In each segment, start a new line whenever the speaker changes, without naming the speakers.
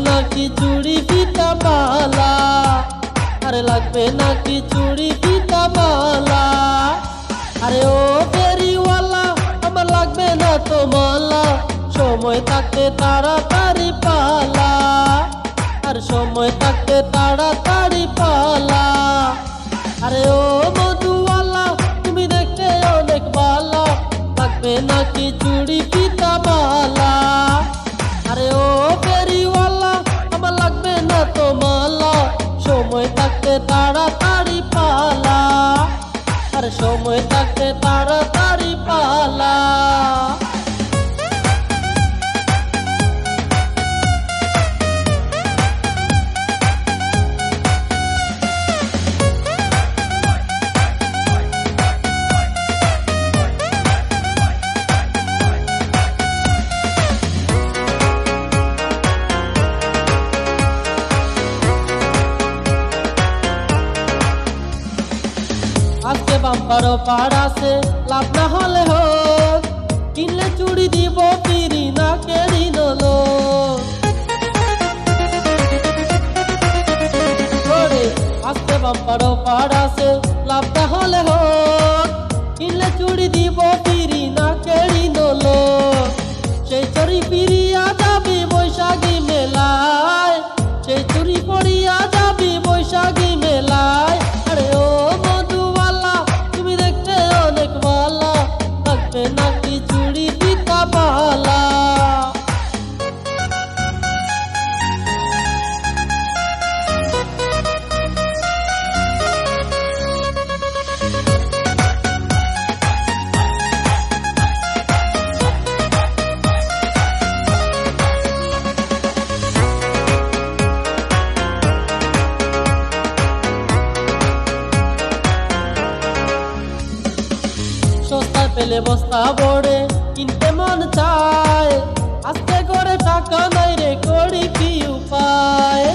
নাকি চুড়ি ফিতা মালা, আরে লাগবে নাকি চুড়ি ফিতা মালা। আরে ও ফেরিওয়ালা আমার লাগবে না তো মালা, সময় থাকতে তাড়াতাড়ি পালা, আর সময় থাকতে তাড়াতাড়ি পালা। আরে ও মধুওয়ালা তুমি দেখতে অনেক ভালা, লাগবে নাকি চুড়ি ফিতা মালা। আরে ও ফেরিওয়ালা আমার লাগবে না তো মালা, সময় থাকতে তাড়াতাড়ি পালা, আর সময় থাকতে তাড়াতাড়ি পালা। আজকে বাম্পার পাড় আছে, লাভ না হলে হোক, কিনলে চুড়ি দিব ফিরি না কেড়ি নলো। আজকে বাম্পার পাড় আছে, লাভ না হলে হোক, কিনলে চুড়ি দিব ফিরি না কেড়ি নলো। সেই চুরি ফিরিয়া যাবি বৈশাখী মেলায়, সেই চুরি পড়িয়া যাবি বৈশাখী মেলায়। আরে ও নাকি চুড়ি ফিতা মালা। সস্তায় পেলে বস্তা ভরে কিনতে মন চায়, আজকে করে টাকা নাই রে করি কি উপায়।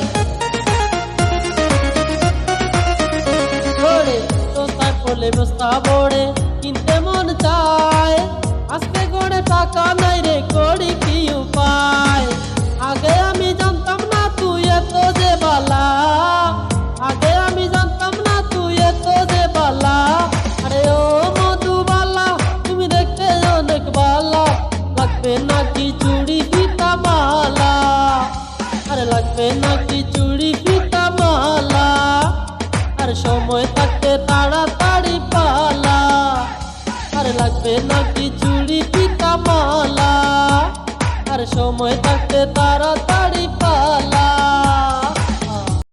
সস্তায় পেলে বস্তা ভরে কিনতে মন চায়, আজকে করে টাকা নাই রে করি কি উপায়। আগে আমি জানতাম না তুই এত যে বালা, আগে আমি জানতাম না তুই এত যে বালা। আরে ও লাগবে নাকি চুড়ি ফিতা মালা, আরে লাগবে নাকি চুড়ি ফিতা মালা, আর সময় থাকতে তাড়াতাড়ি পালা, আরে লাগবে নাকি চুড়ি ফিতা মালা, আর সময় থাকতে তাড়াতাড়ি